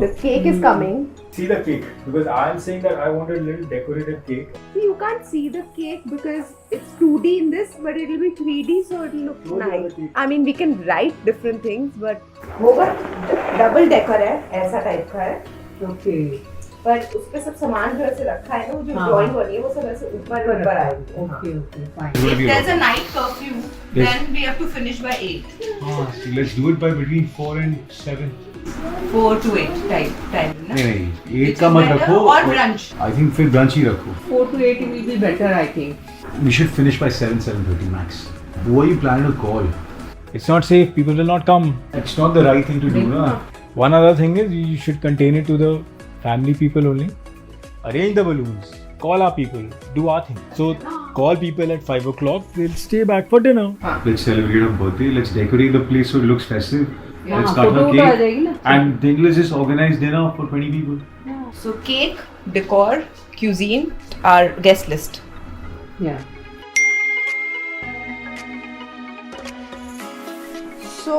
The cake is coming. See the cake, because I'm saying that I want a little decorative cake. See, you can't see the cake because it's 2D in this, but it'll be 3D, so it'll look Show me nice. the cake. I mean, we can write different things, but होगा double decker है, ऐसा type का है. Okay. पर उसपे सब सामान जो ऐसे रखा है ना, वो जो हाँ. ड्राइंग बनी है, वो सब ऐसे ऊपर आएगी. Okay, okay, fine. If there's a night curfew, Yes. then we have to finish by 8. Let's do it by between 4 and 7. 4 to 8 time ना. नहीं 8 Which का is मत better, रखो. और brunch. I think फिर brunch ही रखो. 4 to 8 will be better, I think. We should finish by 7:30 max. Who are you planning to call? It's not safe. People will not come. It's not the right thing to do, na. One other thing is you should contain it to the family people only. Arrange the balloons. Call our people. Do our thing. So call people at 5 o'clock. We'll stay back for dinner. Let's celebrate her birthday. Let's decorate the place so it looks festive. Yeah, Let's cut the photo uh cake. जाएगी ना. And then let's just organize dinner for 20 people. So cake, decor, cuisine, our guest list. Yeah. So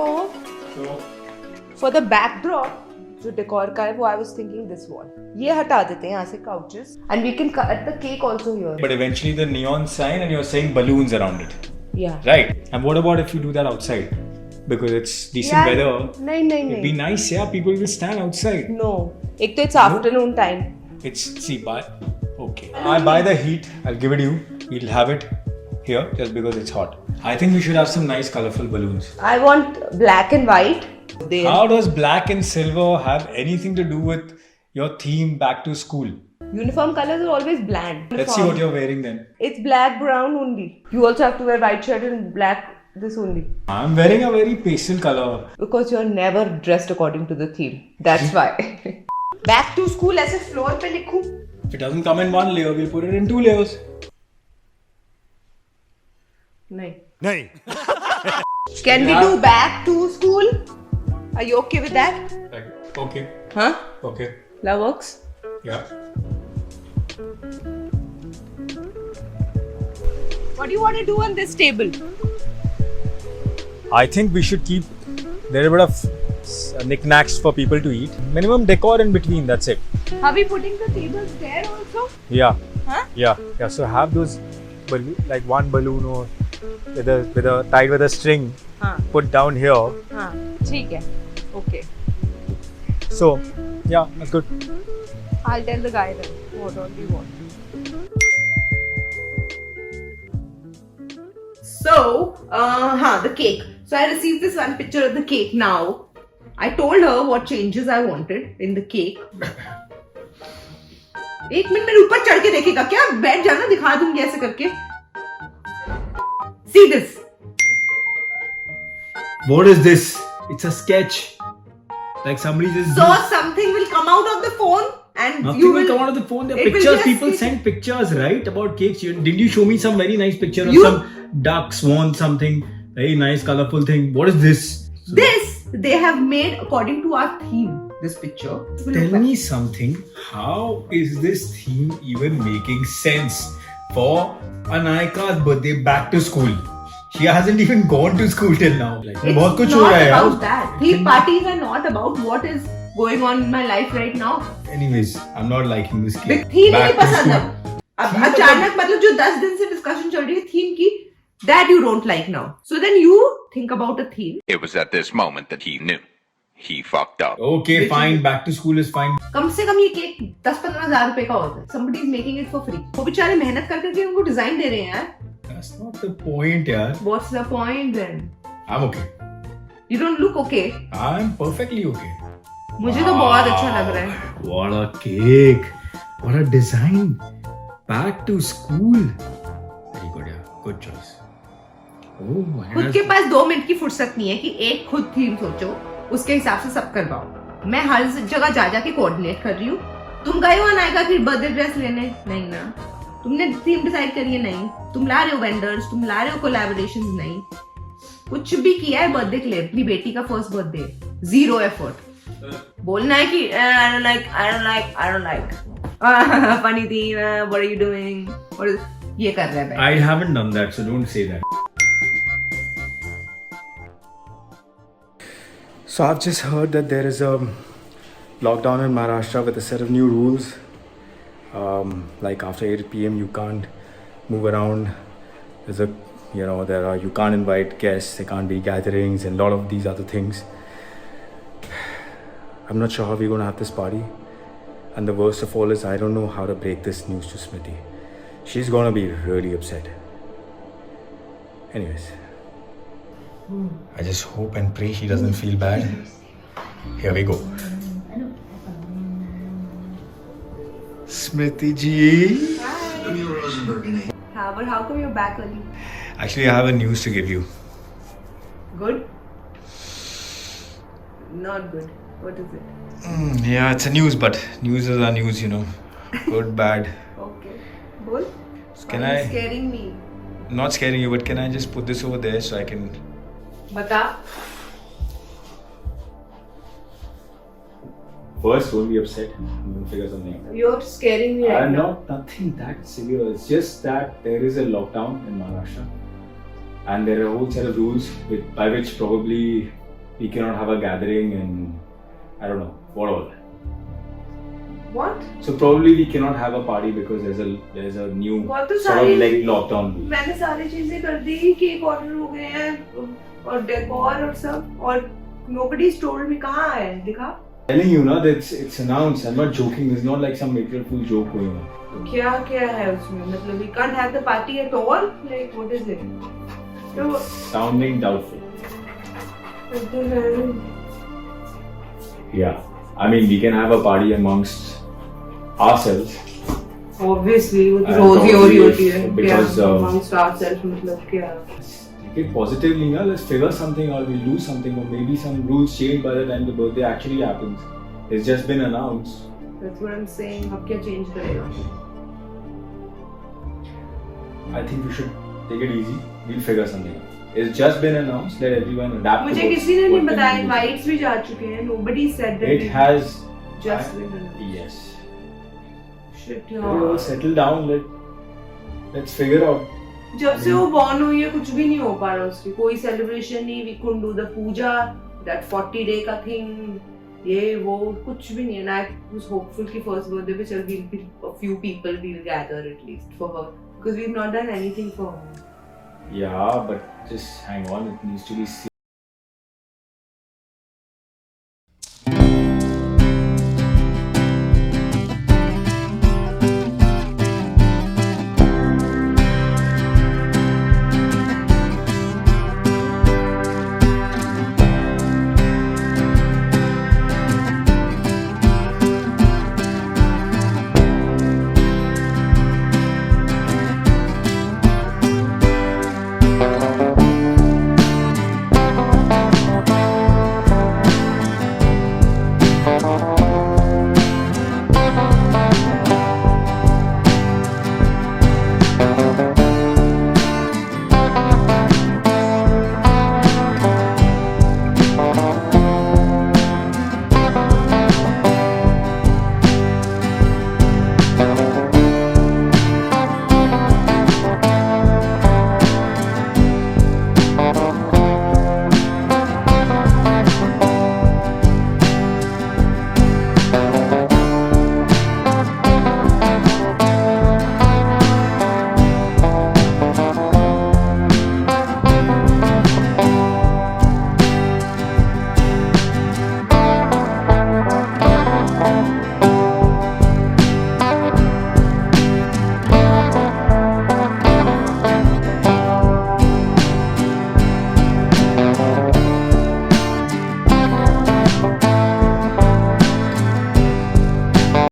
for the backdrop, जो decor का है वो I was thinking this wall. ये हटा देते हैं यहाँ से couches and we can cut the cake also here. But eventually the neon sign and you're saying balloons around it. Yeah. Right. And what about if you do that outside? Because it's decent Yeah. weather. नहीं It'd be nice, yeah. People will stand outside. No. एक तो it's afternoon time. It's okay. I buy the heat. I'll give it you. We'll have it here just because it's hot. I think we should have some nice colorful balloons. I want black and white. How does black and silver have anything to do with your theme back to school? Uniform colors are always bland. Let's see what you're wearing then. It's black, brown only. You also have to wear white shirt and black this only. I'm wearing a very pastel color. Because you're never dressed according to the theme. That's why. Back to school ऐसे floor पे लिखूं? If it doesn't come in one layer, we'll put it in 2 layers. नहीं. Can we do back to school? Are you okay with that? Okay. Huh? Okay. That works? Yeah. What do you want to do on this table? I think we should keep there a bit of knickknacks for people to eat. Minimum decor in between, that's it. Are we putting the tables there also? Yeah. Huh? Yeah. So have those like one balloon or with a tied with a string हाँ. put down here. हाँ. ठीक है. Okay. So yeah, that's good. I'll tell the guy then. What all you want. So, the cake. So I received this one picture of the cake now. I told her what changes I wanted in the cake. एक minute मेरे ऊपर चढ़ के देखेगा क्या? बैठ जाना, दिखा दूंगी ऐसे करके. See this. What is this? It's a sketch. Like somebody just. So something will come out of the phone and Nothing you will come out of the phone. There are it will pictures. just- People send pictures, right? About cakes. Didn't you show me some very nice picture of You- some duck, swan, something very nice, colorful thing? What is this? This they have made according to our theme. This picture. Tell me something. How is this theme even making sense for Anayika's birthday back to school? She hasn't even gone to school till now. Like, It's बहुत कुछ हो not रहा है about यार. that. Theme parties are not about what is going on in my life right now. Anyways, I'm not liking this The cake. theme he Back नहीं to पसंद school. अब. अब अचानक मतलब जो 10 दिन से डिस्कशन चल रही है थीम की, that you don't like now. So then you think about a theme. It was at this moment that he knew. He fucked up. Okay, fine. Back to school is fine. कम से कम ये cake 10-15 हजार रुपए का होता है. Somebody is making it for free. वो बेचारे मेहनत कर करके उनको डिजाइन दे रहे हैं यार. That's not the point, yaar. What's the point then? I'm okay. You don't look okay. I'm perfectly okay. मुझे तो बहुत अच्छा लग रहा है. What a cake. What a design. Back to school. Very good, yeah. Good choice. Oh my खुद के पास 2 minute की फुर्सत नहीं है कि एक खुद थीम सोचो, उसके हिसाब से सब करवाओ. मैं हर जगह जा जाके कोऑर्डिनेट कर रही हूँ. तुम गए हो अनायका की बर्थडे ड्रेस लेने? नहीं ना. तुमने थीम डिसाइड करी है? नहीं. तुम ला रहे हो वेंडर्स, तुम ला रहे हो कोलैबोरेशंस? नहीं. कुछ भी किया है बर्थडे के लिए? अपनी बेटी का फर्स्ट बर्थडे, 0 एफर्ट. बोलना है कि I don't like. Funny theme, what are you doing? ये कर रहा है. I haven't done that, so don't say that. So I've just heard that there is a lockdown in Maharashtra with a set of new rules. Like after 8 p.m. you can't move around. You can't invite guests. There can't be gatherings and a lot of these other things. I'm not sure how we're going to have this party. And the worst of all is I don't know how to break this news to Smriti. She's going to be really upset. Anyways. I just hope and pray she doesn't feel bad. Here we go. Smriti ji. How come you're back early? Actually, I have a news to give you. Good? Not good. What is it? Yeah, it's a news, but news are news, you know. Good, bad. Okay. Bol? Can Why are you I- scaring me? Not scaring you, but can I just put this over there so I can... Bata. First, don't be upset. I'm going to figure something out. You're scaring me right I'm now. nothing that severe. It's just that there is a lockdown in Maharashtra, and there are a whole set of rules by which probably we cannot have a gathering and I don't know what all. What? So probably we cannot have a party because there's a new बहुत तो sort of सारी- like lockdown rule. मैंने सारी चीजें कर दी, cake order हो गए हैं और डेकोर और सब, और nobody's told me कहाँ है, दिखा? Telling you ना that it's announced. I'm not joking. It's not like some April Fool joke going on. तो क्या है उसमें? मतलब we can't have the party at all? Like what is it? तो Sounding doubtful. Yeah. I mean, we can have a party amongst ourselves. obviously वो तो And रोज ही हो रही होती है, because, क्या amongst ourselves मतलब क्या? Take it positively, na? Let's figure something out. We'll do something, or maybe some rules change by the time the birthday actually happens. It's just been announced. That's what I'm saying. अब क्या change करेगा? I think we should take it easy. We'll figure something out. It's just been announced. Let everyone adapt. to मुझे what- किसी ने नहीं what बताया, can we do. invites भी जा चुके हैं. Nobody said that. It has. just been announced. Yes. Shit We'll यार. settle down. Let's figure out. जब से वो born हुई है कुछ भी नहीं हो पा रहा उसकी, कोई celebration नहीं. We couldn't do the puja, that 40-day का thing. ये वो कुछ भी नहीं. And I was hopeful कि first birthday पे चल we'll be a few people will gather at least for her, because we've not done anything for her. Yeah, but just hang on. It needs to be